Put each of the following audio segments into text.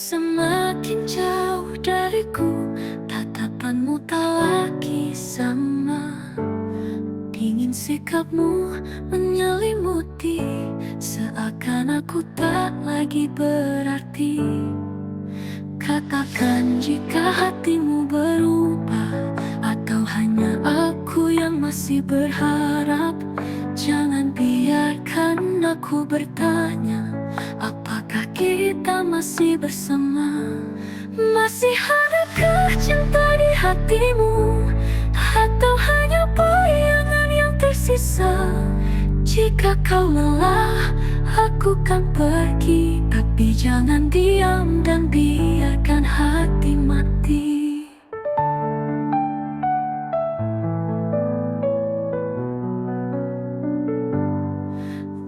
semakin jauh dariku, tatapanmu tak lagi sama. Dingin sikapmu menyelimuti, seakan aku tak lagi berarti. Katakan jika hatimu berubah, atau hanya aku yang masih berharap. Jangan biarkan aku bertanya, apakah kita masih bersama? Masih adakah cinta di hatimu, atau hanya bayangan yang tersisa? Jika kau lelah, aku kan pergi, tapi jangan diam dan biarkan hati mati.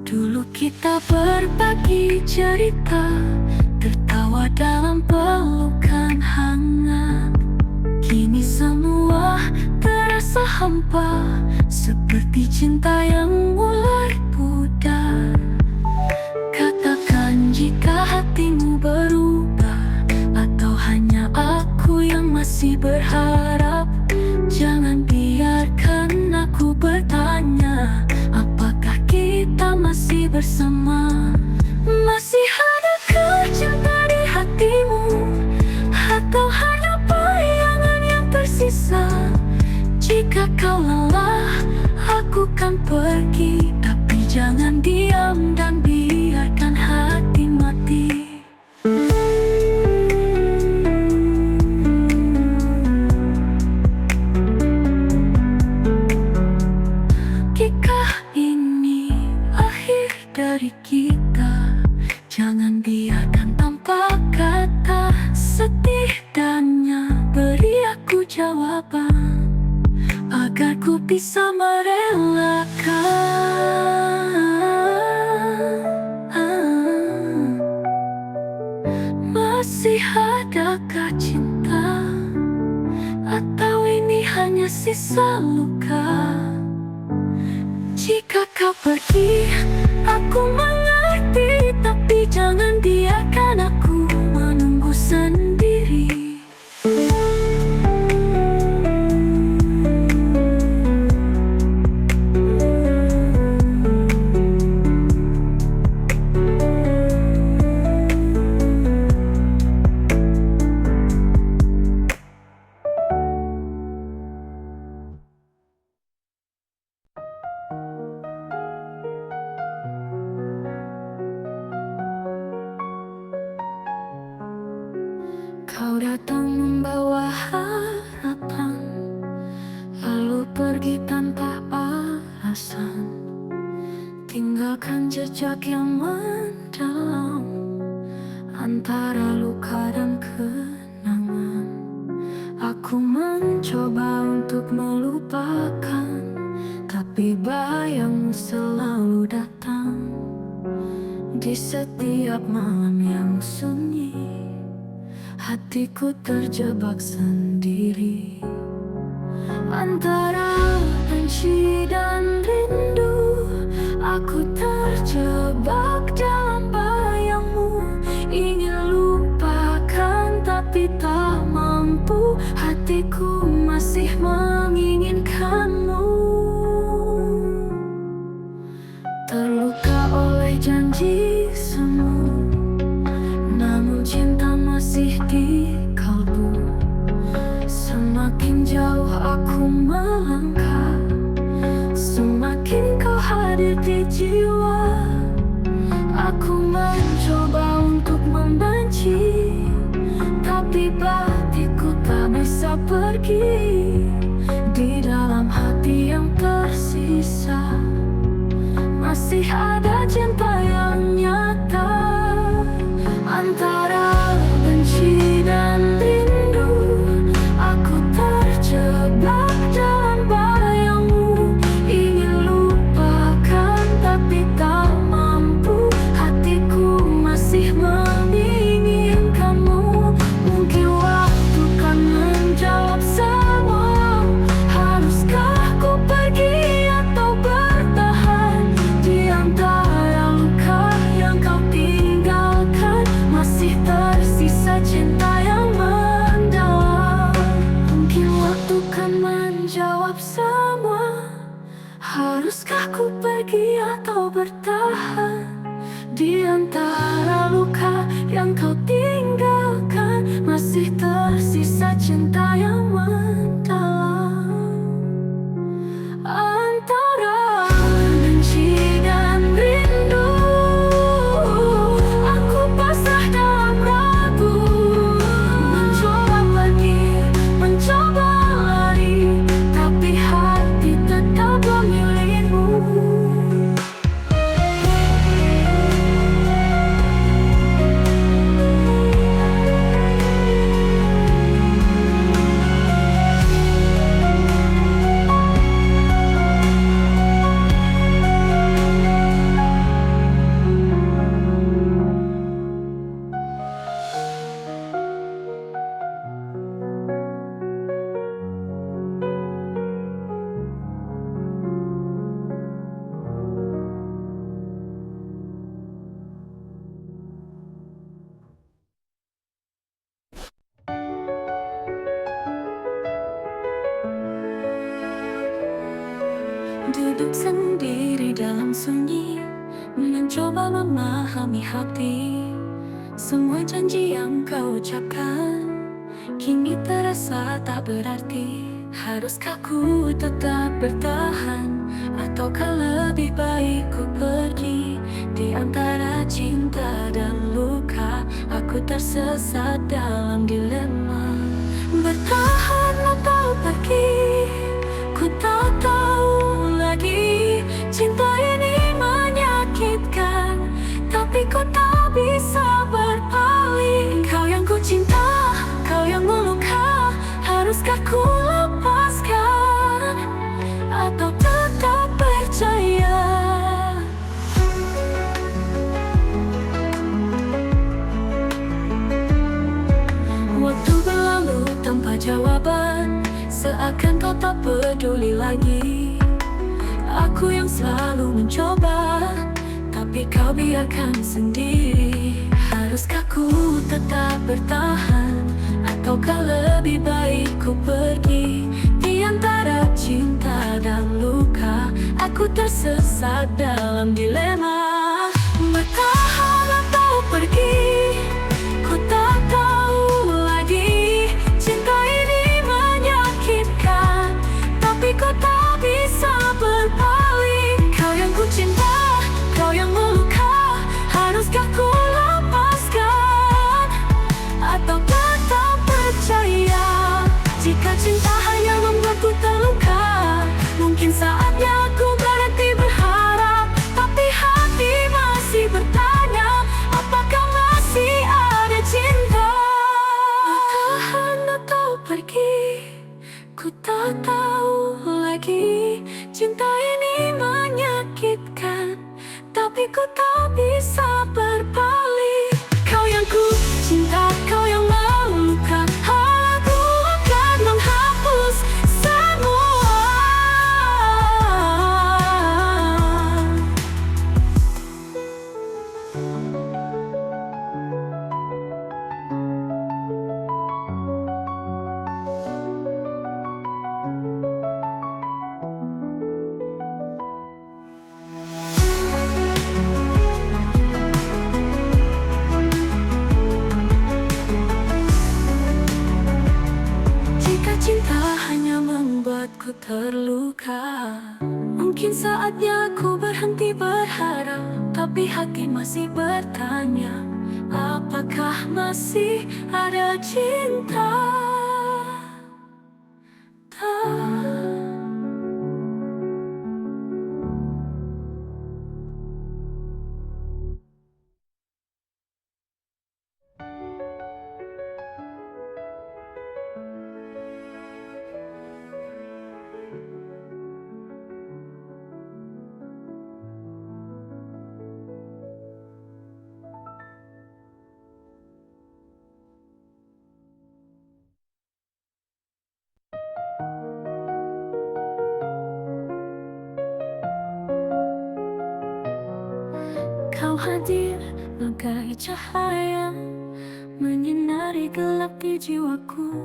Dulu kita berbagi cerita, tertawa dalam pelukan hangat. Kini semua terasa hampa, seperti cinta yang mulai pudar. Katakan jika hatimu berubah, atau hanya aku yang masih berharap. Jangan biarkan aku bertanya, apakah kita masih bersama? Masih adakah cinta di hatimu, atau hanya bayangan yang tersisa? Jika kau lelah, aku kan pergi, tapi jangan diam dan biarkan hati mati. Jika ini akhir dari kita, jangan biarkan tanpa kata. Setidaknya beri aku jawaban, agar ku bisa merelakan. Masih adakah cinta, atau ini hanya sisa luka? Jika kau pergi, aku mengerti, tapi jangan biarkan aku menunggu sendiri. Kau datang membawa harapan, lalu pergi tanpa alasan. Tinggalkan jejak yang mendalam, antara luka dan kenangan. Aku mencoba untuk melupakan, tapi bayangmu selalu datang. Di setiap malam yang sunyi, hatiku terjebak sendiri, antara benci dan rindu. Aku terjebak dalam bayangmu, ingin lupakan tapi tak mampu. Hatiku masih menginginkanmu, terluka oleh janji semu, namun cinta masih di kalbu. Semakin jauh aku melangkah, semakin kau hadir di jiwa. Aku mencoba untuk membenci, tapi batinku tak bisa pergi. Di dalam hati yang tersisa, masih ada cinta yang nyata, antara benci dan rindu. Aku terjebak dalam bayangmu, ingin lupakan tapi tak mampu. Hatiku masih menginginkanmu, mungkin waktu kan menjawab semua. Haruskah ku pergi atau bertahan di antara luka yang kau tinggalkan? Masih tersisa cinta yang mendalam antara benci dan rindu. Aku pasrah dalam ragu, mencoba pergi, mencoba lari, tapi hati tetap memilihmu. Duduk sendiri dalam sunyi, mencoba memahami hati. Semua janji yang kau ucapkan kini terasa tak berarti. Haruskah ku tetap bertahan, ataukah lebih baik ku pergi? Di antara cinta dan luka, aku tersesat dalam dilema. Bertahan atau pergi, ku tak tahu lagi. Cinta ini menyakitkan, tapi ku tak bisa berpaling. Kau yang ku cinta, kau yang meluka. Haruskah ku lepaskan atau tetap percaya? Waktu berlalu tanpa jawaban, seakan kau tak peduli lagi. Aku yang selalu mencoba, tapi kau biarkan sendiri. Haruskah ku tetap bertahan, ataukah lebih baik ku pergi? Di antara cinta dan luka, aku tersesat dalam dilema. Bertahan atau pergi, ku tak tahu lagi. Cinta ini menyakitkan, tapi ku tak bisa berpaling. Kau yang ku cinta, kau yang meluka. Haruskah ku lepaskan atau tetap percaya? Jika cinta hanya membuatku terluka, mungkin saatnya aku berhenti berharap. Tapi hati masih bertanya, apakah masih ada cinta? Bertahan atau pergi, ku tak tahu lagi. Cinta ini menyakitkan, tapi ku tak bisa berpaling. Kau yang ku cinta, kau yang meluka. Aku akan menghapus semua. Jika cinta hanya membuatku terluka, mungkin saatnya aku berhenti berharap. Tapi hati masih bertanya, apakah masih ada cinta? Kau hadir bagai cahaya, menyinari gelap di jiwaku.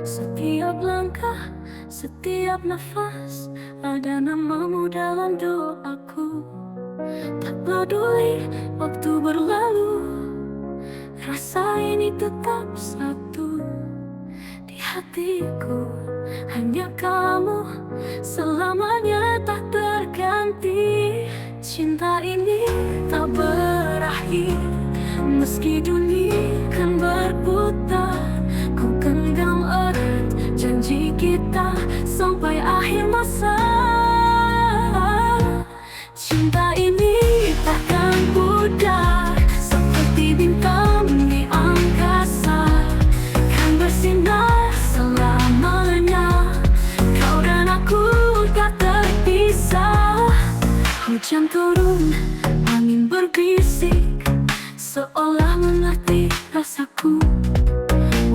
Setiap langkah, setiap nafas ada namamu dalam doaku. Tak peduli waktu berlalu, rasa ini tetap satu di hatiku. Hanya kamu selamanya tak terganti. Cinta ini tak berakhir, meski dunia kan berputar. Ku genggam erat janji kita sampai akhir masa. Cinta ini takkan pudar, seperti bintang di angkasa, kan bersinar selamanya. Kau dan aku tak terpisah. Hujan turun, angin berbisik, seolah mengerti rasaku.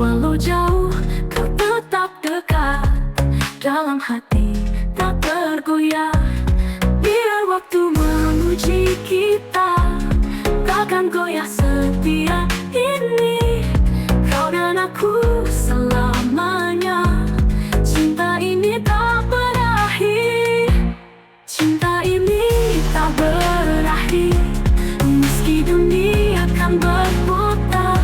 Walau jauh, kau tetap dekat, dalam hati tak tergoyah. Biar waktu menguji kita, takkan goyah setia ini. Kau dan aku selamanya. Cinta ini tak berakhir, cinta ini tak berakhir, meski dunia kan berputar.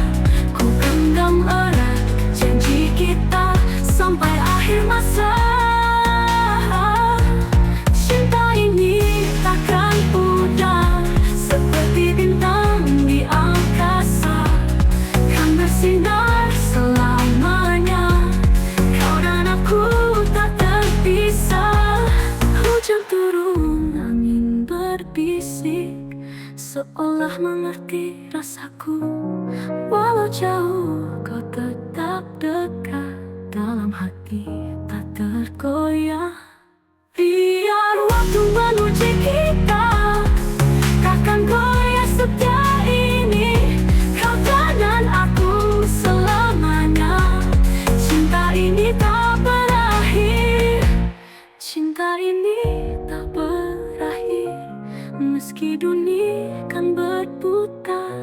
Ku genggam erat janji kita sampai akhir masa. Cinta ini takkan pudar, seperti bintang di angkasa, kan bersinar selamanya. Kau dan aku tak terpisah. Hujan turun, angin berbisik, seolah mengerti rasaku. Walau jauh, kau tetap dekat, dalam hati tak tergoyah. Biar waktu menguji kita, takkan goyah setia ini. Kau dan aku selamanya. Cinta ini tak berakhir, cinta ini tak berakhir, meski dunia kan berputar.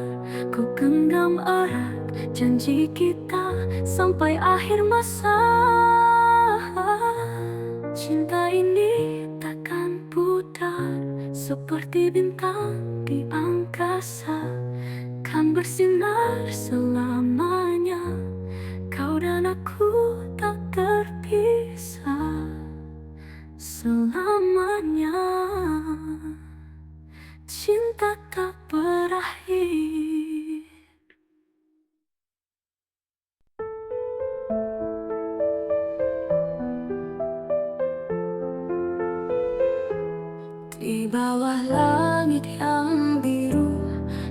Ku genggam erat janji kita sampai akhir masa. Cinta ini takkan pudar, seperti bintang di angkasa, kan bersinar selamanya. Kau dan aku tak terpisah selamanya. Cinta tak berakhir. Di bawah langit yang biru,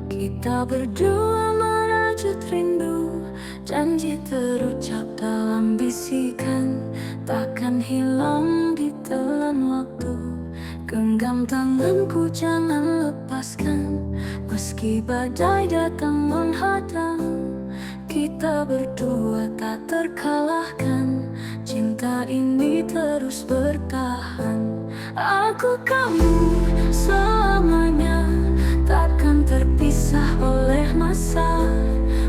kita berdua merajut rindu. Janji terucap dalam bisikan, takkan hilang ditelan waktu. Genggam tanganku jangan lepaskan, meski badai datang menghadang. Kita berdua tak terkalahkan, cinta ini terus bertahan. Aku kamu selamanya, takkan terpisah oleh masa.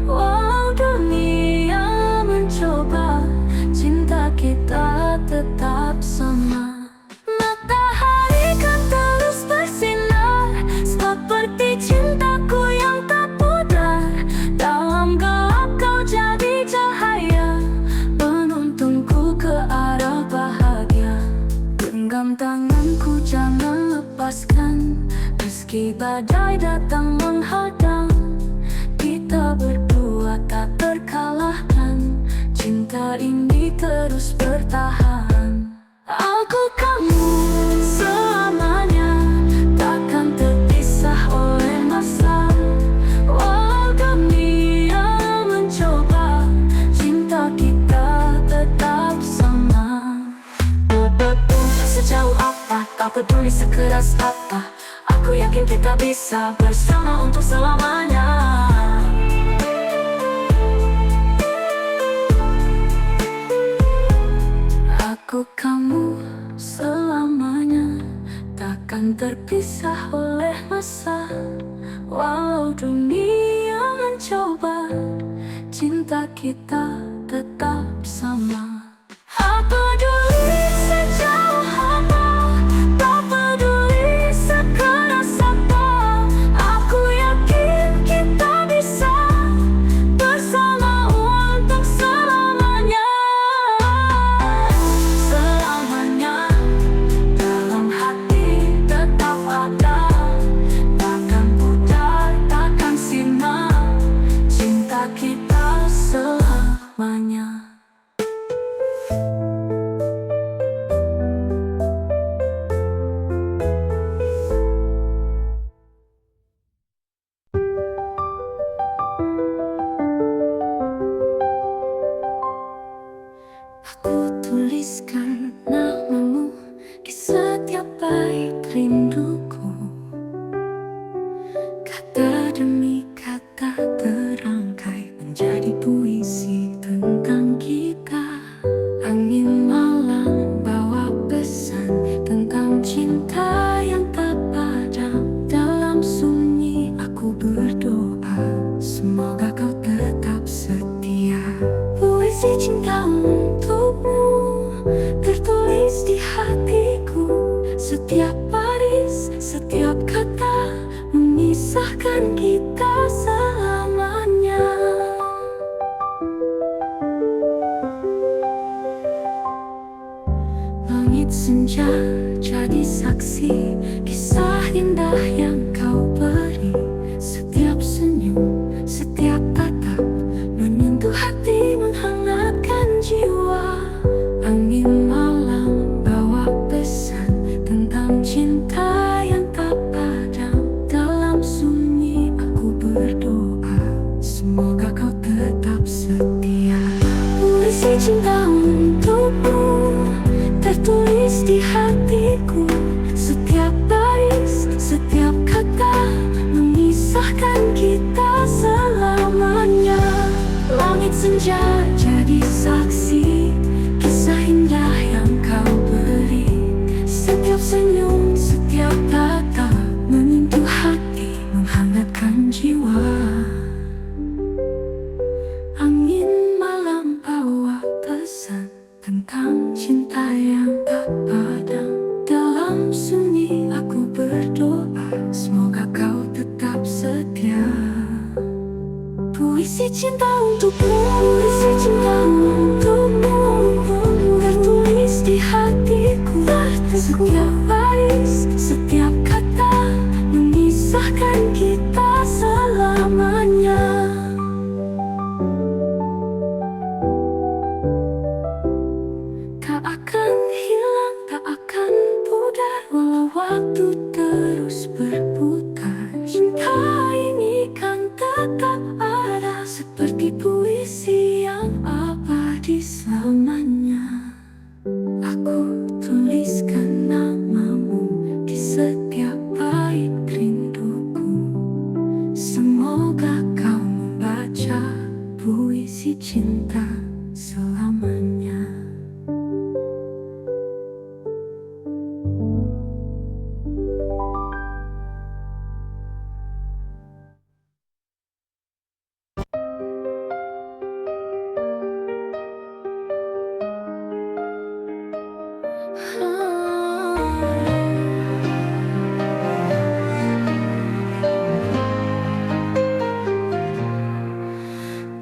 Walau dunia mencoba, cinta kita tetap sama. Matahari kan terus bersinar, seperti cintaku yang tak pudar. Dalam gelap kau jadi cahaya, penuntunku ke arah bahagia. Genggam tanganku jangan lepaskan, meski badai datang menghadang. Kita berdua tak terkalahkan, cinta ini terus bertahan. Aku kamu selamanya, takkan terpisah oleh masa. Walau dunia mencoba, cinta kita tetap sama. Sejauh apa, tak peduli sekeras apa, aku yakin kita bisa bersama untuk selamanya. Aku kamu selamanya, takkan terpisah oleh masa. Walau dunia mencoba, cinta kita tetap sama. Apa peduli sejauh apa, rinduku. Kata demi kata terangkai menjadi puisi tentang kita. Angin malam bawa pesan tentang cinta yang tak padam. Dalam sunyi aku berdoa, semoga kau tetap setia. Puisi cinta untukmu tertulis di hatiku. Setiap baris, setiap kata memisahkan kita selamanya. Langit senja jadi saksi kisah indah yang kau beri. Setiap senyum, setiap tatap menyentuh hati, menghangatkan jiwa. Angin malam bawa pesan tentang cinta yang tak padam. Dalam sunyi aku berdoa, semoga kau tetap setia. Puisi cinta untukmu tertulis di hatiku. Setiap baris, setiap kata memisahkan kita selamanya. Langit senja jadi saksi kisah indah yang kau beri. Setiap senyum, setiap tatap menyentuh hati, menghangatkan jiwa. Angin malam bawa pesan tentang cinta yang tak padam. Dalam sunyi aku berdoa, semoga kau tetap setia. Puisi cinta untukmu, puisi cinta untukmu tertulis di hatiku. Setiap baris, setiap kata memisahkan kita selamanya. Tak akan hilang, tak akan pudar walau waktu terus berputar. Cinta ini kan tetap ada seperti puisi yang abadi selamanya. Aku tuliskan namamu di setiap bait rinduku. Semoga kau membaca puisi cinta selamanya.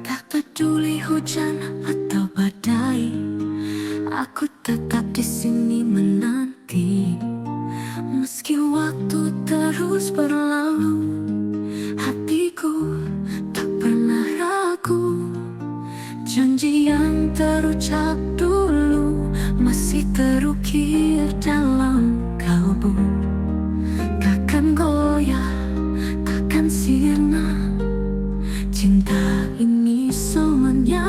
Tak peduli hujan atau badai, aku tetap di sini menanti. Meski waktu terus berlalu, hatiku tak pernah ragu. Janji yang terucap dulu masih terukir dalam kalbu. Takkan goyah, takkan sirna. Cinta ini selamanya.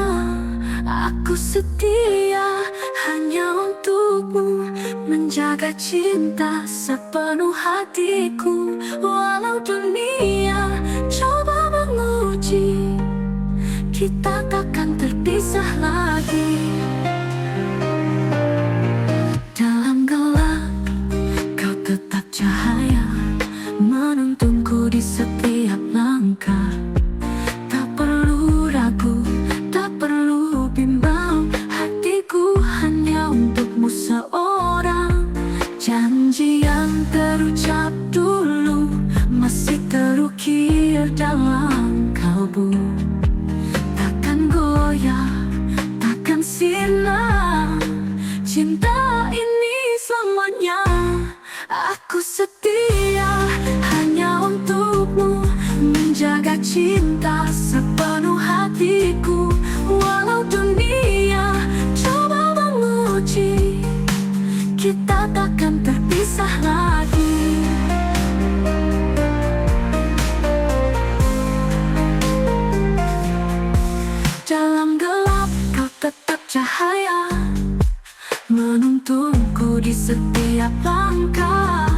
Aku setia hanya untukmu, menjaga cinta sepenuh hatiku. Walau dunia coba menguji, kita takkan terpisah lagi. Dalam gelap, kau tetap cahaya, menuntunku di setiap langkah. Tak perlu ragu, tak perlu bimbang, hatiku hanya untukmu seorang. Janji yang terucap dulu masih terukir dalam kalbu. Takkan goyah, takkan sirna. Cinta ini selamanya. Aku setia hanya untukmu, menjaga cinta sepenuh hatiku. Walau dunia coba menguji, kita takkan terpisah lagi. Dalam gelap kau tetap cahaya, menuntunku di setiap langkah.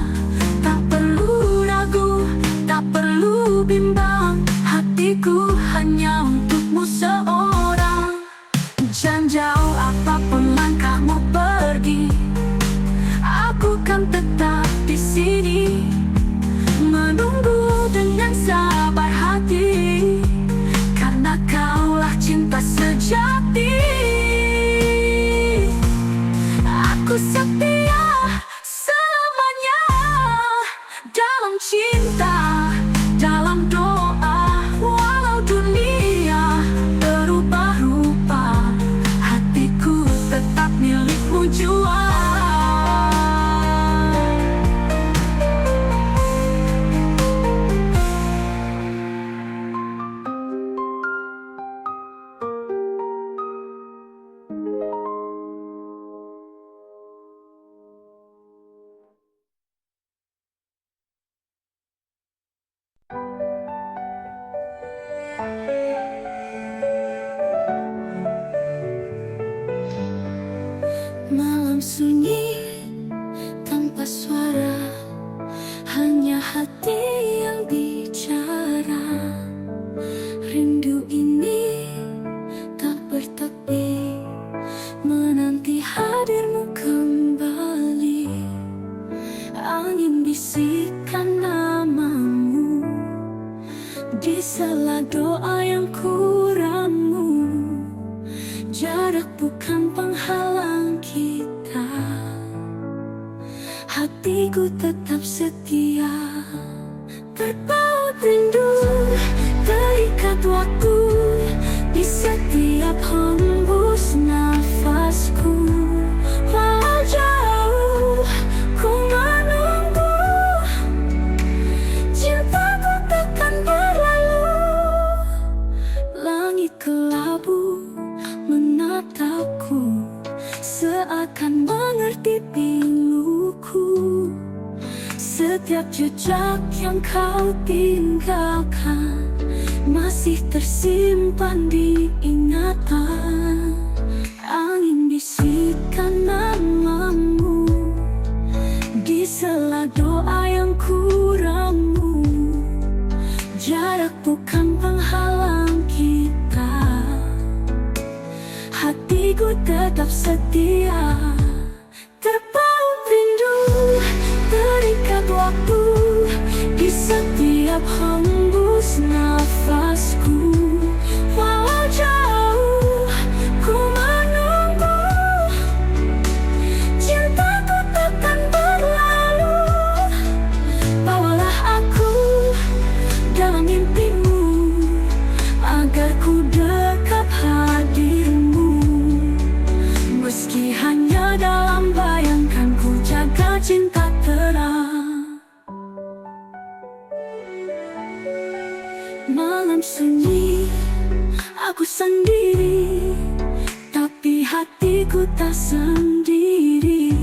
cinta dalam doa. Walau dunia berubah rupa, hatiku tetap milikmu jua. Malam sunyi tanpa suara, hanya hati yang bicara. Rindu ini tak bertepi, menanti hadirmu kembali. Angin bisikan namamu di sela doa yang kuramu. Jarak bukan penghalang kita, hatiku tetap setia. Terpaut rindu, terikat waktu di setiap hembus nafasku. Walau jauh ku menunggu, cintaku takkan berlalu. Langit kelabu menatapku, seakan mengerti piluku. Setiap jejak yang kau tinggalkan masih tersimpan di ingatan. Angin bisikan namamu di sela doa yang kuramu. Jarak bukan penghalang kita, hatiku tetap setia. Terpaut rindu, terikat waktu di setiap hembus nafasku. Walau jauh ku menunggu, cintaku takkan berlalu. Bawalah aku dalam mimpimu, agar ku dekat hadirmu. Meski hanya dalam bayangkan, ku jaga cinta terang. Malam sunyi, aku sendiri, tapi hatiku tak sendiri.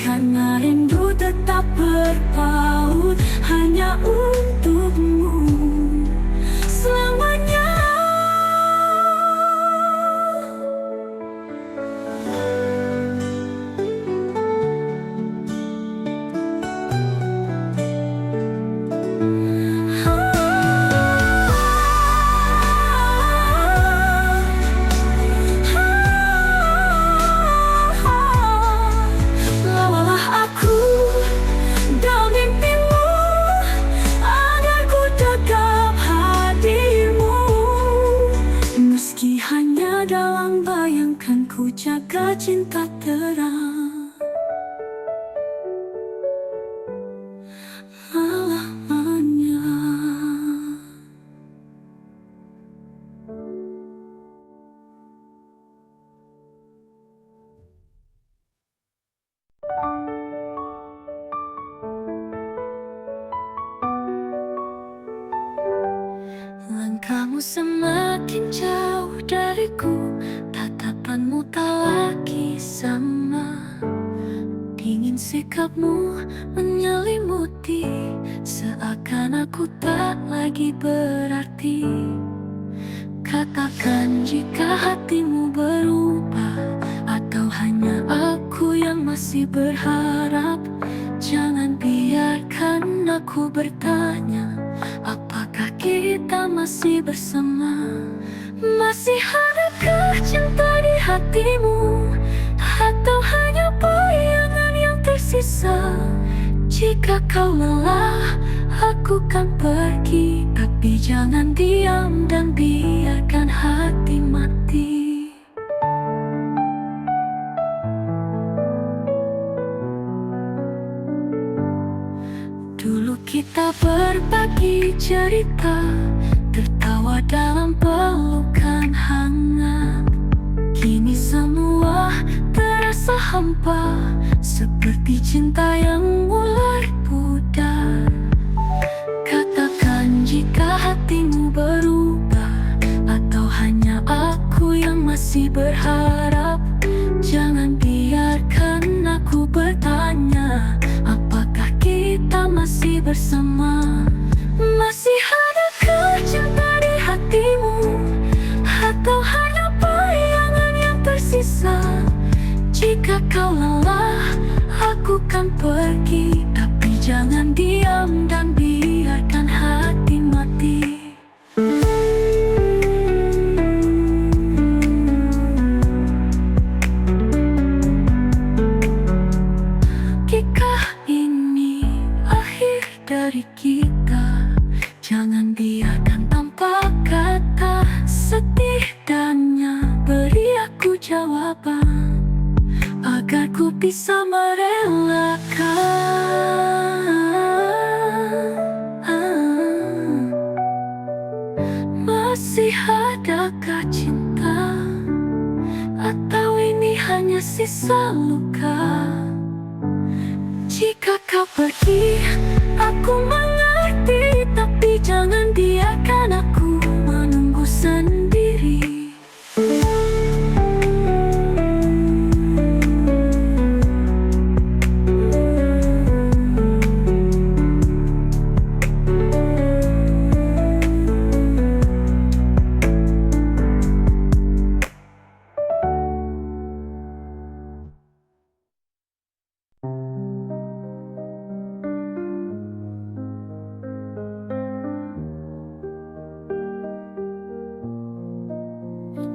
Karena rindu tetap berpaut hanya untukmu selamanya. Dalam bayangkan, ku jaga cinta terang selamanya. Langkahmu semakin jauh dariku, tatapanmu tak lagi sama. Dingin sikapmu menyelimuti, seakan aku tak lagi berarti. Katakan jika hatimu berubah, atau hanya aku yang masih berharap. Jangan biarkan aku bertanya, apakah kita masih bersama? Masih adakah cinta di hatimu, atau hanya bayangan yang tersisa? Jika kau lelah, aku kan pergi, tapi jangan diam dan biarkan hati mati. Dulu Kita berbagi cerita, tertawa dalam pelukan hangat. Kini semua terasa hampa, seperti cinta yang mulai pudar. Katakan jika hatimu berubah, atau hanya aku yang masih berharap. Jangan biarkan aku bertanya, apakah kita masih bersama? Masih adakah cinta di hatimu? Atau hanya bayangan yang tersisa? Jika kau lelah, aku kan pergi. Tapi jangan diam dan biarkan hati mati. Dari kita, jangan biarkan tanpa kata. Setidaknya beri aku jawaban, agar ku bisa merelakan. Masih adakah cinta, atau ini hanya sisa luka? Jika kau pergi, aku mengerti, tapi jangan biarkan aku menunggu sendiri.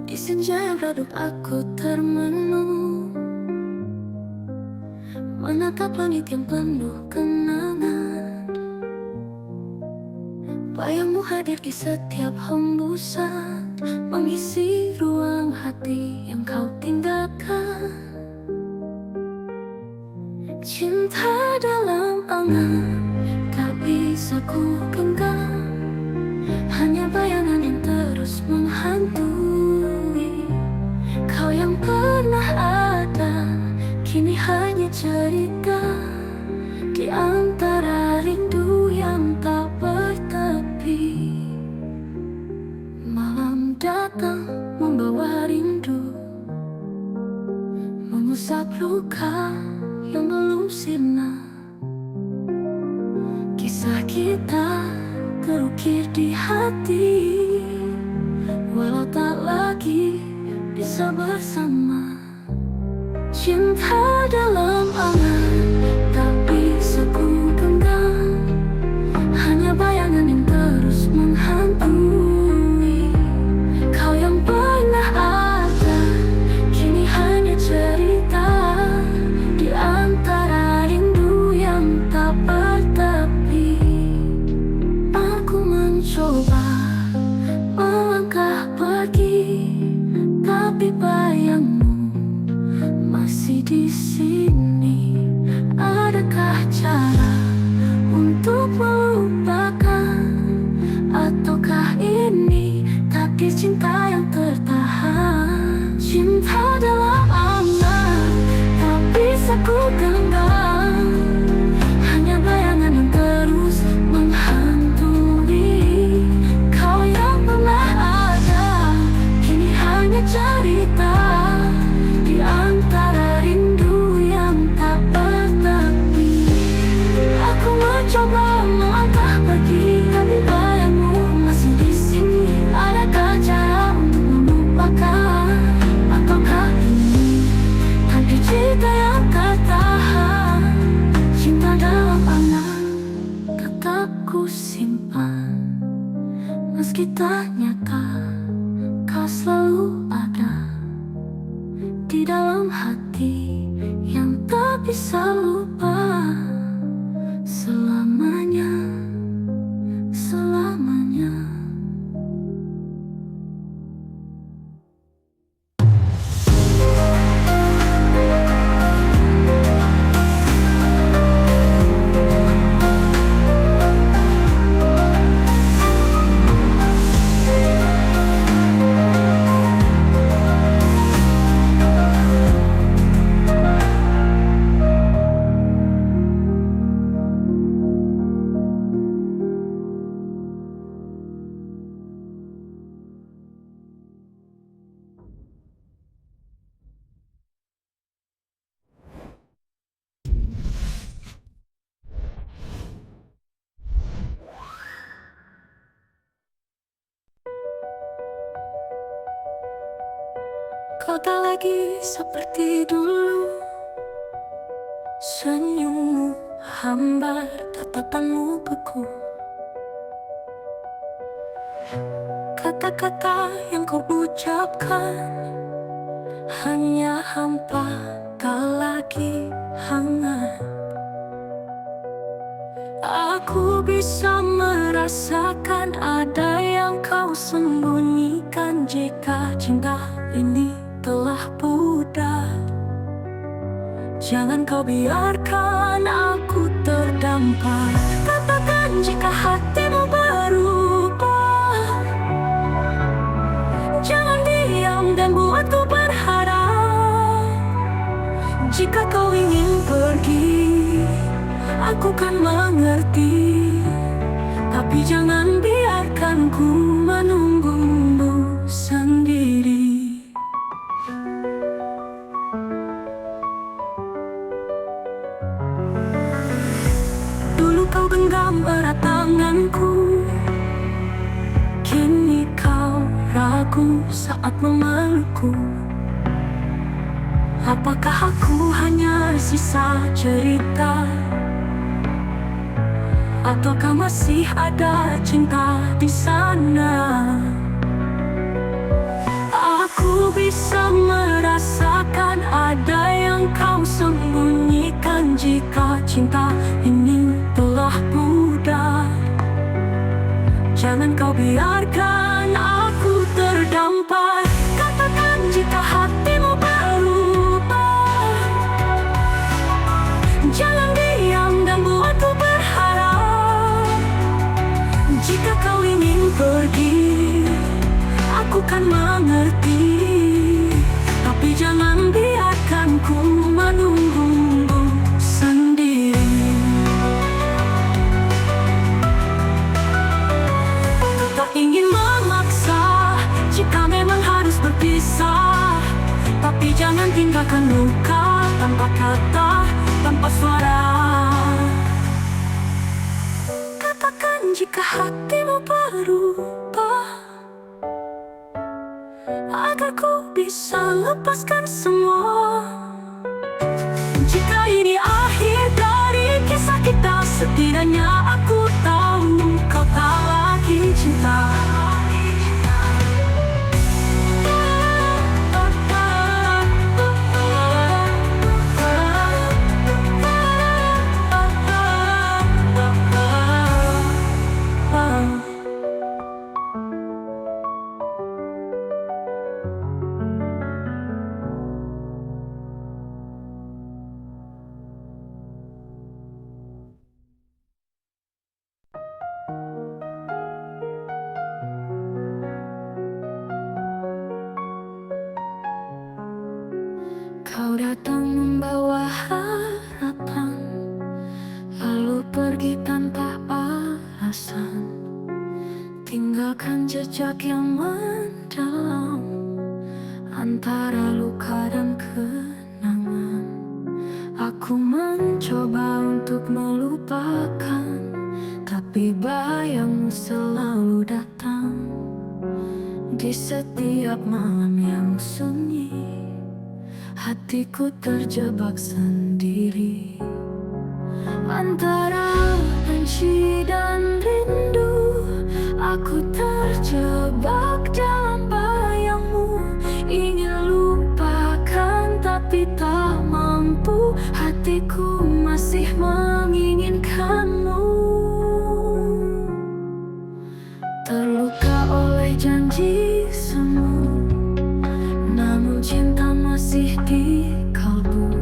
Di senja yang redup aku termenung, menatap langit yang penuh kenangan. Bayangmu hadir di setiap hembusan, mengisi ruang hati yang kau tinggalkan. Cinta dalam angan tak bisa ku genggam, hanya bayangan yang terus menghantui. Kau yang pernah ada, kini hanya cerita di antara rindu yang tak bertepi. Malam datang membawa rindu, mengusap luka yang belum sirna. Kisah kita terukir di hati, walau tak lagi bisa bersama. Cinta dalam angan tak bisa ku genggam, hanya bayangan yang terus menghantui. Kau yang pernah ada, kini hanya cerita di antara rindu yang tak bertepi. Aku mencoba melangkah pergi, tapi bayangmu masih di sini. Adakah cara untuk melupakan, ataukah ini takdir cinta yang tertahan? Cinta dalam angan tak bisa ku genggam, hanya bayangan yang terus menghantui. Kau yang pernah ada, kini hanya cerita di antara rindu yang tak bertepi. Aku mencoba melangkah pergi, tapi bayangmu masih di sini. Adakah cara untuk melupakan, ataukah ini takdir cinta yang tertahan? Cinta dalam angan tetap ku simpan, meski tak nyata. Kau selalu ada di dalam hati yang tak bisa lupa selamanya, selamanya. Kau tak lagi seperti dulu, senyummu hambar, tatapanmu beku. Kata-kata yang kau ucapkan hanya hampa, tak lagi hangat. Aku bisa merasakan ada yang kau sembunyikan. Jika cinta ini telah pudar, jangan kau biarkan aku terdampar. Katakan jika hatimu berubah, jangan diam dan buatku berharap. Jika kau ingin pergi, aku kan mengerti, tapi jangan biarkan ku menunggumu sendiri. Dulu kau genggam erat tanganku, kini kau ragu saat memelukku. Apakah aku hanya sisa cerita, ataukah masih ada cinta di sana? Aku bisa merasakan ada yang kau sembunyikan. Jika cinta ini telah pudar, jangan kau biarkan aku terdampar. Katakan jika hatimu berubah, jangan diam dan buatku berharap. Jika kau ingin pergi, aku kan mengerti, tapi jangan biarkan ku menunggumu sendiri. Ku tak ingin memaksa jika memang harus berpisah, tapi jangan tinggalkan luka tanpa kata, tanpa suara. Katakan jika hatimu berubah, agar ku bisa lepaskan semua. Jika ini akhir dari kisah kita, setidaknya aku tahu kau tak lagi cinta. Kau datang membawa harapan, lalu pergi tanpa alasan, tinggalkan jejak yang mendalam antara luka dan kenangan. Aku mencoba untuk melupakan, tapi bayangmu selalu datang di setiap malam yang sunyi. Hatiku terjebak sendiri antara benci dan rindu. Aku terjebak dalam bayangmu, ingin lupakan tapi tak mampu. Hatiku masih menginginkanmu, terluka oleh janji semu, namun cinta masih di kalbu.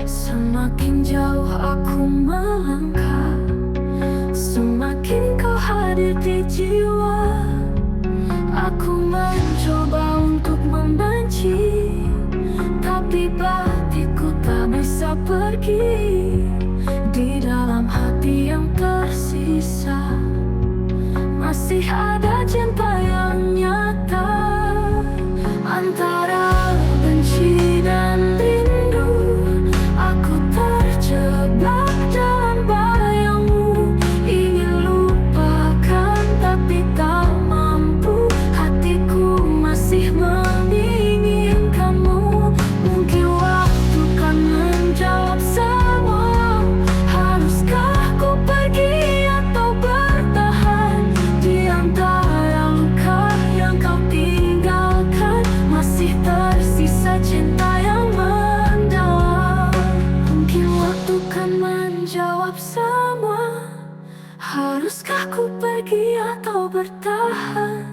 Semakin jauh aku melangkah, semakin kau hadir di jiwa. Aku mencoba untuk membenci, tapi batinku tak bisa pergi. Di dalam hati yang tersisa masih ada cinta yang nyata. Antara benci dan rindu, aku terjebak dalam bayangmu, ingin lupakan tapi tak mampu. Hatiku masih menginginkanmu, jawab semua. Haruskah ku pergi atau bertahan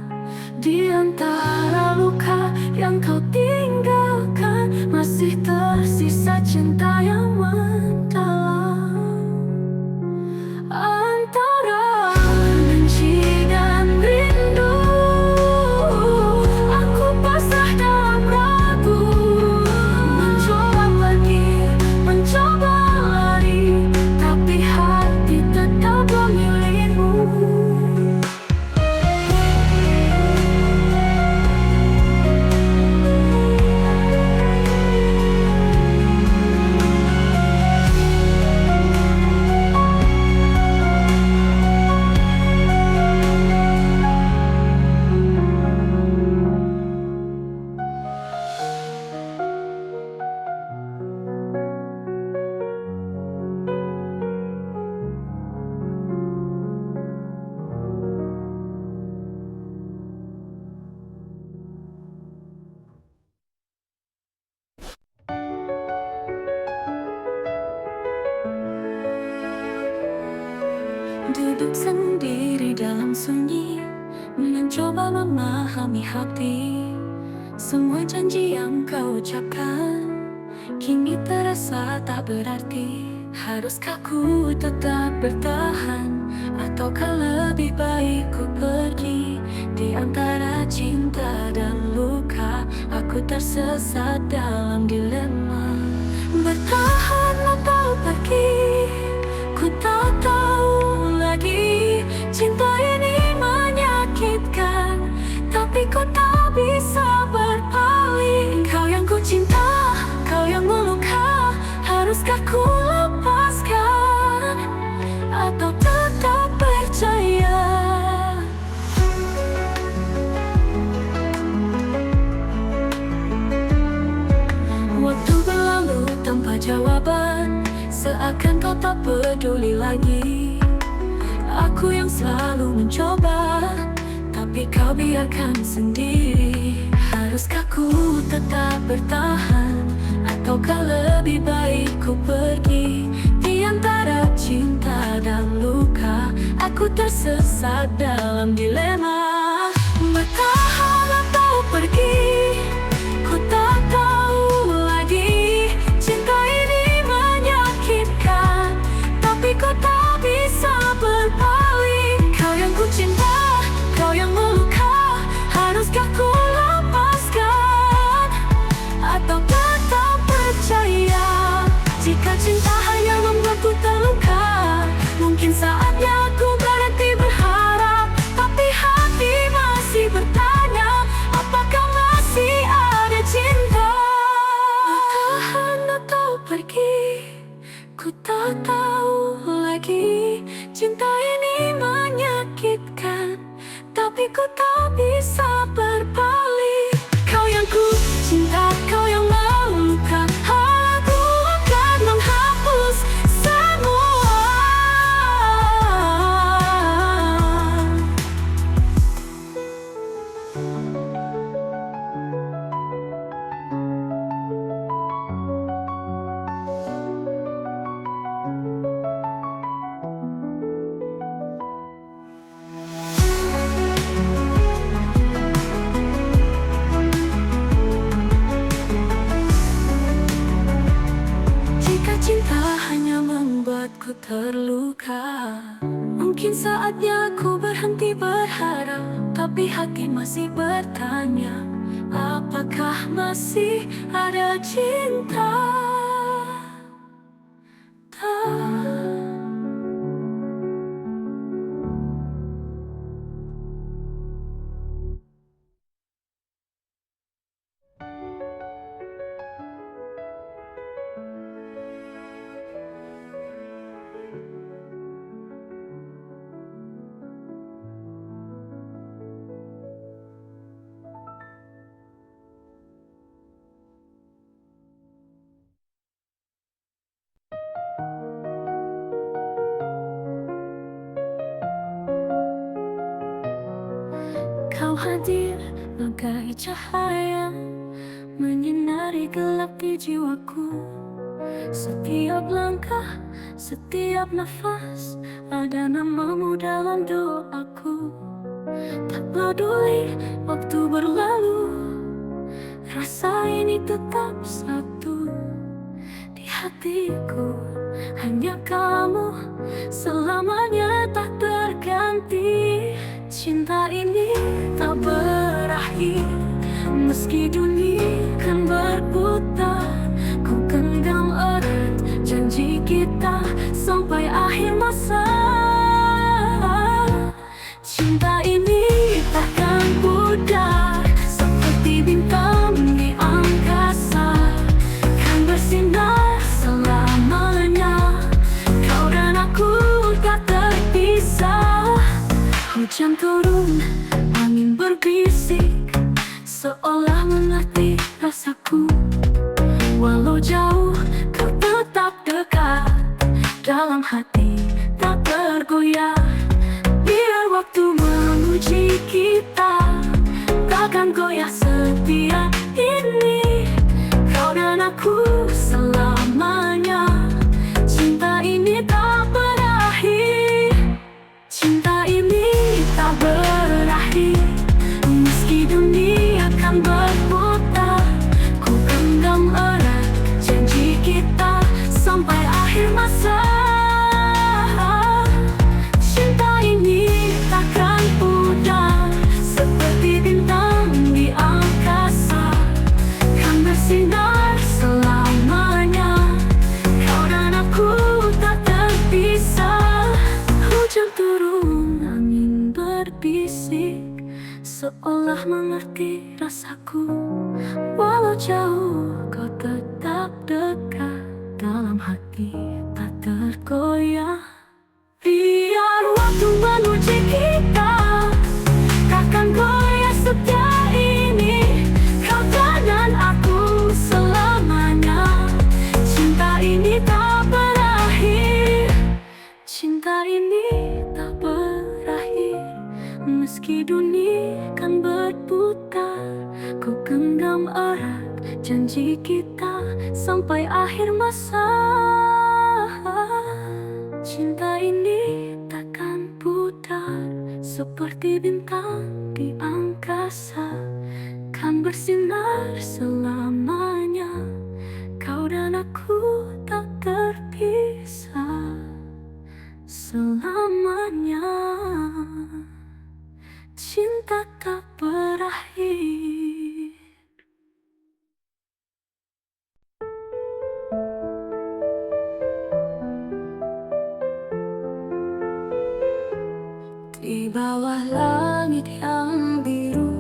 di antara luka yang kau tinggalkan? Masih tersisa cinta yang mendalam antara benci dan rindu. Aku pasrah dalam ragu, mencoba pergi, mencoba lari, tapi hati tetap memilihmu. Duduk sendiri dalam sunyi, mencoba memahami hati. Semua janji yang kau ucapkan kini terasa tak berarti. Haruskah ku tetap bertahan, ataukah lebih baik ku pergi? Di antara cinta dan luka, aku tersesat dalam dilema. Bertahan atau pergi, ku tak tahu lagi. Cinta ini menyakitkan, tapi ku tak bisa berpaling. Kau yang ku cinta, kau yang meluka. Haruskah ku lepaskan atau tetap percaya? Waktu berlalu tanpa jawaban, seakan kau tak peduli lagi. Aku yang selalu mencoba, tapi kau biarkan sendiri. Haruskah ku tetap bertahan, ataukah lebih baik ku pergi? Di antara cinta dan luka, aku tersesat dalam dilema. Bertahan atau pergi, ku tak tahu lagi. Cinta ini menyakitkan, tapi ku tak bisa berpaling. Kau yang ku cinta, kau yang meluka. Haruskah ku lepaskan atau tetap percaya? Jika cinta hanya membuatku terluka, mungkin saatnya aku berhenti berharap. Tapi hati masih bertanya, apakah masih ada cinta? Bertahan atau pergi, ku tak tahu lagi. Cinta ini menyakitkan, tapi ku tak bisa berpaling. Kau yang ku cinta, kau yang meluka. Aku akan menghapus semua. Jika cinta hanya membuatku terluka, mungkin saatnya aku berhenti berharap. Tapi hati masih bertanya, apakah masih ada cinta? Kau hadir bagai cahaya, menyinari gelap di jiwaku. Setiap langkah, setiap nafas, ada namamu dalam doaku. Tak peduli waktu berlalu, rasa ini tetap satu. Di hatiku hanya kamu, selamanya tak terganti. Cinta ini tak berakhir, meski dunia kan berputar. Ku genggam erat janji kita sampai akhir masa. Cinta ini takkan pudar, seperti bintang di angkasa, kan bersinar selamanya. Kau dan aku tak terpisah. Hujan turun, angin berbisik, seolah mengerti rasaku. Walau jauh, kau tetap dekat, dalam hati tak tergoyah. Biar waktu menguji kita, takkan goyah setia ini. Kau dan aku selamanya, cinta ini tak berakhir. Cinta ini tak berakhir, meski dunia kan berputar. Ku genggam erat janji kita sampai akhir masa. Cinta ini takkan pudar, seperti bintang di angkasa, kan bersinar selamanya. Kau dan aku tak terpisah. Hujan turun, angin berbisik, seolah mengerti rasaku. Walau jauh, kau tetap dekat, dalam hati tak tergoyah. Biar waktu menguji kita, takkan goyah setia ini. Kau dan aku selamanya, cinta ini tak berakhir. Cinta ini tak berakhir, meski dunia kan berputar. Ku genggam erat janji kita sampai akhir masa. Cinta ini takkan pudar, seperti bintang di angkasa, kan bersinar selamanya. Kau dan aku tak terpisah selamanya. Cinta tak berakhir. Di bawah langit yang biru,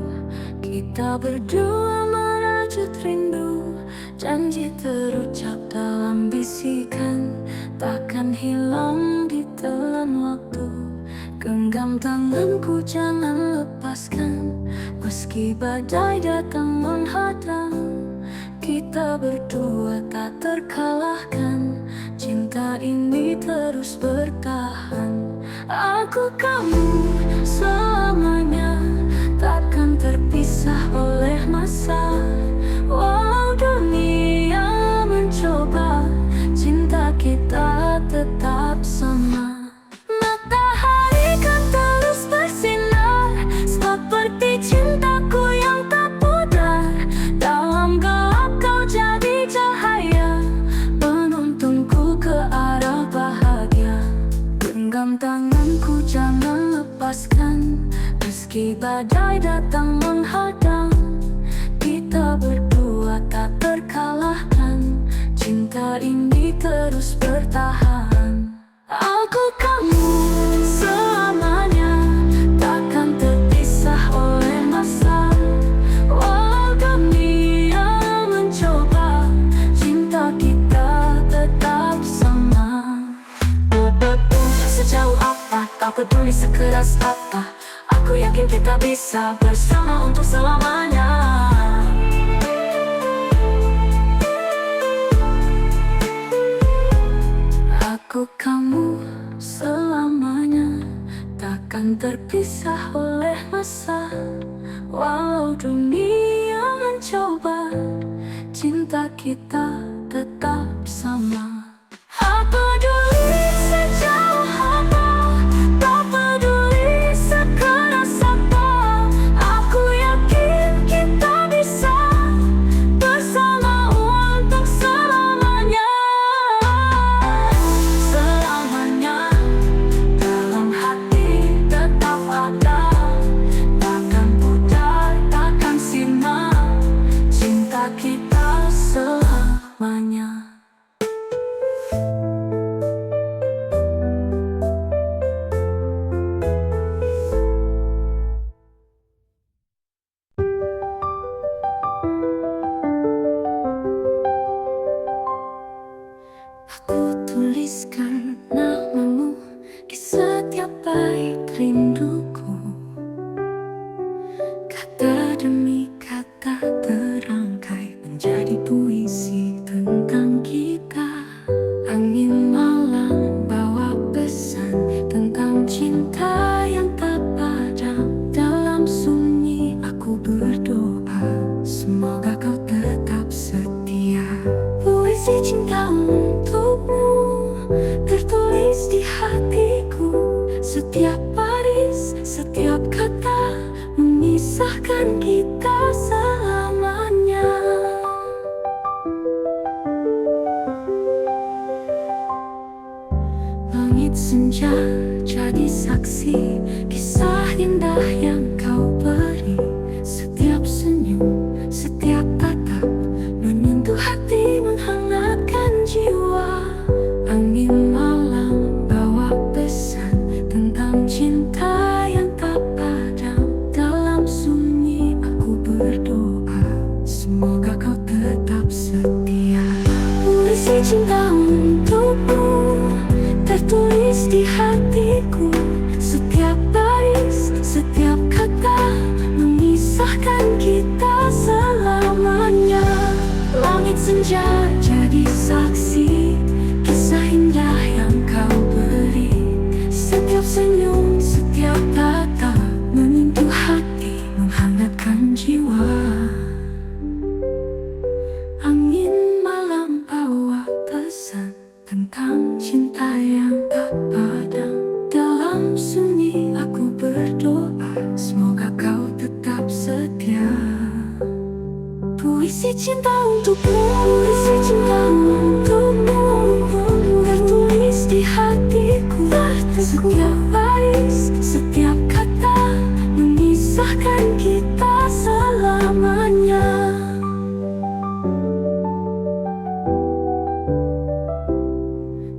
kita berdua merajut rindu. Janji terucap dalam bisikan, takkan hilang ditelan waktu. Genggam tanganku jangan lepaskan, meski badai datang menghadang. Kita berdua tak terkalahkan, cinta ini terus bertahan. Aku kamu selamanya, takkan terpisah oleh masa. Walau dunia mencoba, cinta kita tetap sama. Matahari kan terus bersinar, seperti cintaku yang tak pudar. Dalam gelap kau jadi cahaya, penuntunku ke arah bahagia. Genggam tanganku jangan lepaskan, meski badai datang menghadang. Kita berdua tak terkalahkan, cinta ini terus bertahan. Aku kamu selamanya, takkan terpisah oleh masa. Walau dunia mencoba, cinta kita tetap sama. Sejauh apa, tak peduli sekeras apa, aku yakin kita bisa bersama untuk selamanya. Aku kamu selamanya, takkan terpisah oleh masa. Walau dunia mencoba, cinta kita tetap sama. peduli sejauh apa, tak peduli sekeras apa, aku yakin kita bisa bersama untuk selamanya. Selamanya dalam hati tetap ada, takkan pudar, takkan sirna, cinta kita selamanya. Aku tuliskan namamu di setiap bait rinduku, kata demi kata terangkai menjadi puisi tentang kita. Angin malam bawa pesan tentang cinta yang tak padam. Dalam sunyi aku berdoa, semoga kau tetap setia. Puisi cinta untukmu tertulis di hatiku, setiap baris, setiap kata memisahkan kita selamanya. Langit senja jadi saksi kisah indah yang kau beri. Setiap senyum, setiap tatap menyentuh hati, menghangatkan jiwa. Angin malam bawa pesan tentang cinta yang tak padam. Dalam sunyi aku berdoa, semoga kau tetap setia. Puisi cinta untukmu tertulis di hatiku, setiap baris, setiap kata memisahkan kita selamanya. Langit senja jadi saksi kisah indah yang kau beri. Setiap senyum, setiap tatap menyentuh hati, menghangatkan jiwa. Angin malam bawa pesan tentang cinta yang tak padam. Dalam sunyi aku berdoa, semoga kau tetap setia. Puisi cinta untukmu, puisi cinta untukmu tertulis di hatiku. Setiap baris, setiap kata memisahkan kita selamanya.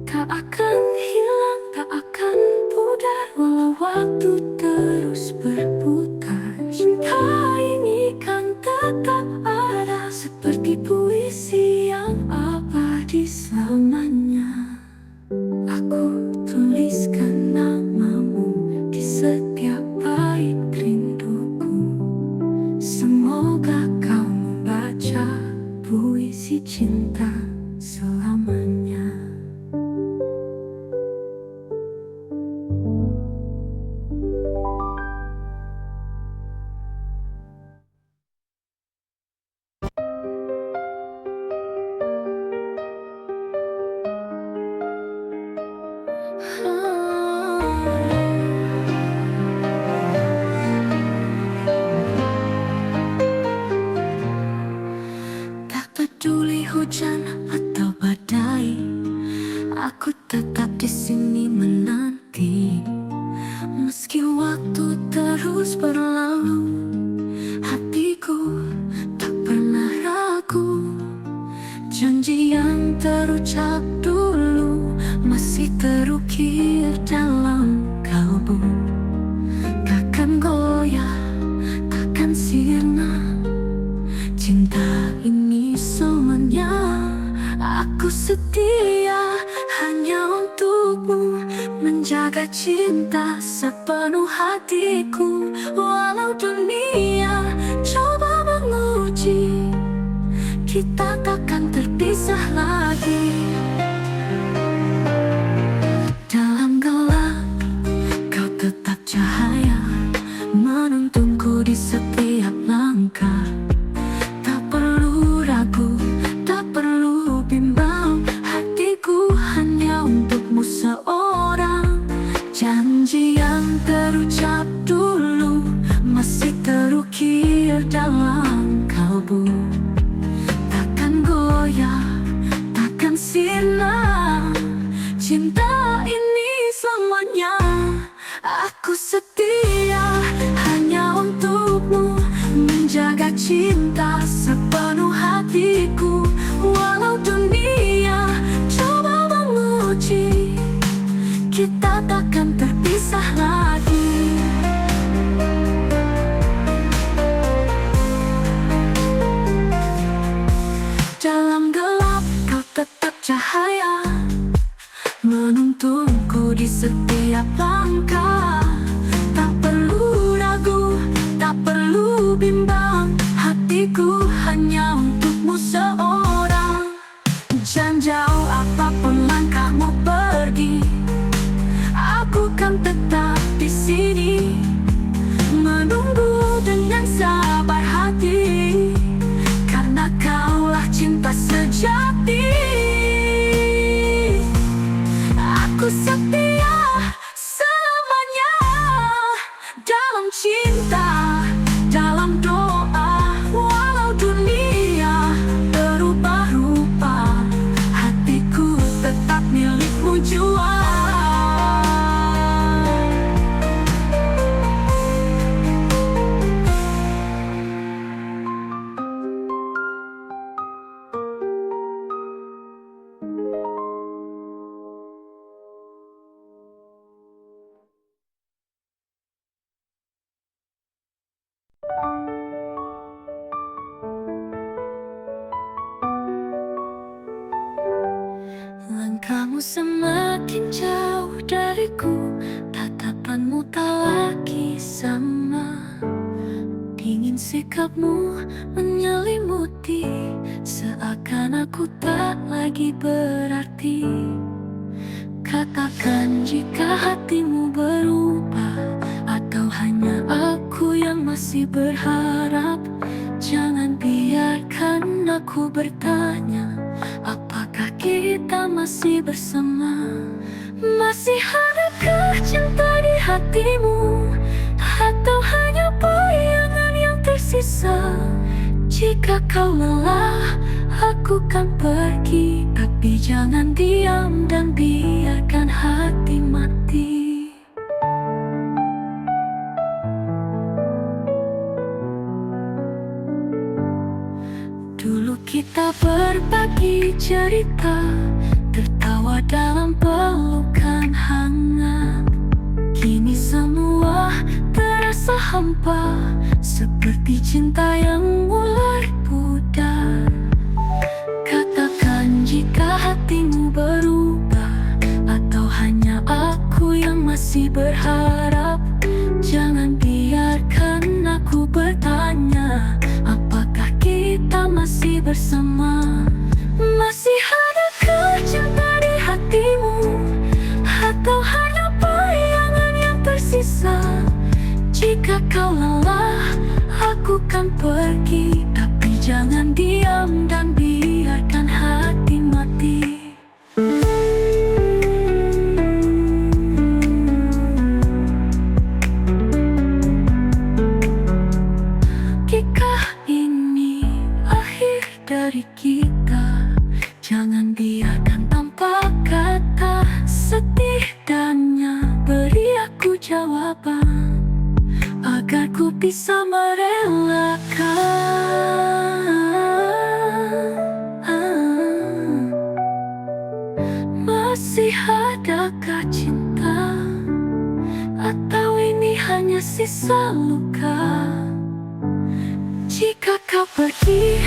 Tak akan hilang, tak akan pudar, walau waktu terus berputar. Cinta ini kan tetap ada, seperti puisi yang abadi selamanya. Aku tuliskan namamu di setiap bait rinduku, semoga kau membaca puisi cinta selamanya. Tak peduli hujan atau badai, aku tetap di sini menanti. Meski waktu terus berlalu, hatiku tak pernah ragu. Janji yang terucap dulu masih terukir dalam kalbu. Takkan goyah, takkan sirna, cinta ini selamanya. Aku setia hanya untukmu, menjaga cinta sepenuh hatiku. Walau dunia coba menguji, kita takkan terpisah lagi. Dalam gelap, kau tetap cahaya, menuntunku di setiap langkah. Tak perlu ragu, tak perlu bimbang, hatiku hanya Janji yang terucap dulu masih terukir dalam kalbu. Takkan goyah, takkan sirna, cinta ini selamanya. Aku setia hanya untukmu, menjaga cinta sepenuh hatiku. Walau dunia coba menguji, kita takkan terpisah lagi. Dalam gelap kau tetap cahaya, menuntunku di setiap langkah. Tak perlu ragu, tak perlu bimbang, hatiku hanya untukmu seorang. Jangan jauh apapun langkahmu pergi, aku kan tetap di sini, menunggu dengan sabar hati, karena kaulah cinta sejati. Aku setia selamanya dalam cinta, dalam doa. Walau dunia berubah rupa, hatiku tetap milikmu jua. Langkahmu semakin jauh dariku, tatapanmu tak lagi sama. Dingin sikapmu menyelimuti, seakan aku tak lagi berarti. Katakan jika hatimu berubah, atau hanya aku yang masih berharap. Jangan biarkan aku bertanya, apakah kita masih bersama? Masih adakah cinta di hatimu, atau hanya bayangan yang tersisa? Jika kau lelah, aku kan pergi, tapi jangan diam dan biarkan hati mati. Dulu kita berbagi cerita, tertawa dalam pelukan hangat. Kini semua terasa hampa, seperti cinta yang mulai pudar. Katakan jika hatimu berubah, atau hanya aku yang masih berharap. Jangan biarkan aku bertanya, apakah kita masih bersama? Masih adakah cinta di hatimu, atau hanya bayangan yang tersisa? Jika kau lelah, aku kan pergi, tapi jangan diam dan biarkan hati mati. Jika ini akhir dari kita, jangan biarkan tanpa kata. Setidaknya beri aku jawaban, agar ku bisa merelakan. Masih adakah cinta, atau ini hanya sisa luka? Jika kau pergi,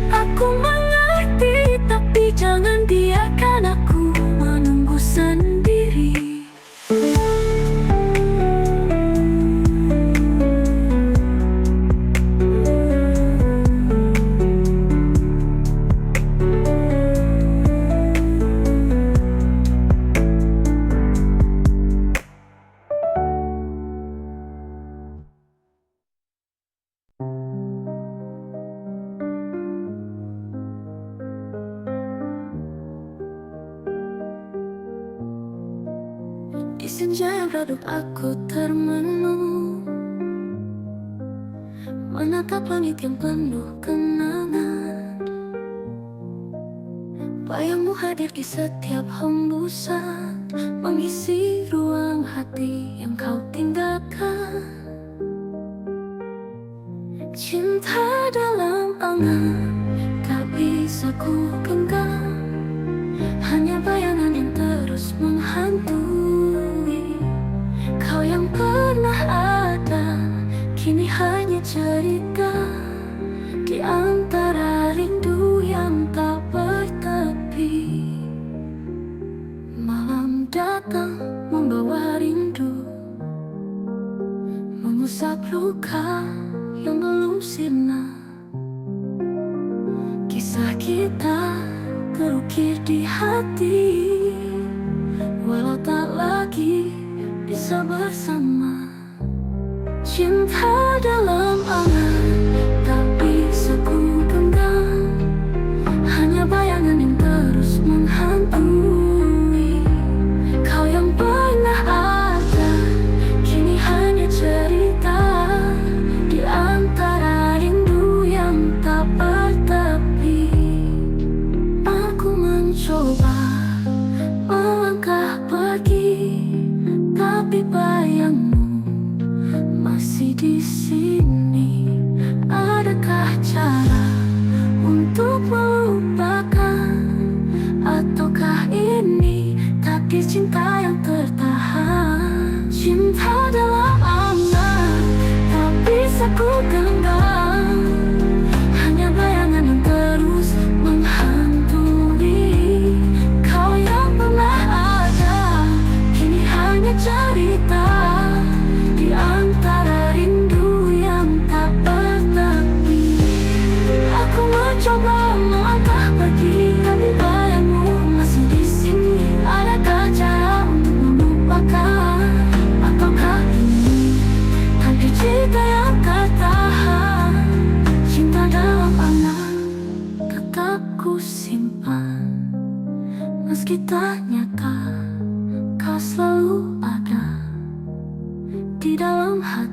aku mengerti, tapi jangan biarkan aku menunggu sendiri. Di senja yang redup aku termenung, menatap langit yang penuh kenangan. Bayangmu hadir di setiap hembusan, mengisi ruang hati yang kau tinggalkan. Cinta dalam angan tak bisa ku genggam, hanya bayangan yang terus menghantui. Kau yang pernah ada, kini hanya cerita di antara rindu yang tak bertepi. Malam datang membawa rindu, mengusap luka yang belum sirna. Kisah kita terukir di hati, walau tak lagi bisa bersama. Cinta dalam angan tak bisa ku genggam, hanya bayangan yang terus menghantui. Kau yang pernah ada, kini hanya cerita di antara rindu yang tak bertepi. Aku mencoba melangkah pergi, tapi bayangmu masih di sini. Adakah cara untuk melupakan, ataukah ini takdir cinta yang tertahan? Cinta dalam angan tak bisa ku genggam, hanya bayangan yang terus menghantui. Kau yang pernah ada, kini hanya cerita di antara rindu yang tak bertepi. Aku mencoba melangkah pergi, tapi bayangmu masih di sini. Adakah cara untuk melupakan, ataukah ini takdir cinta yang tertahan? Cinta dalam angan tetap ku simpan, meski tak nyata, kau selalu ada di dalam hati.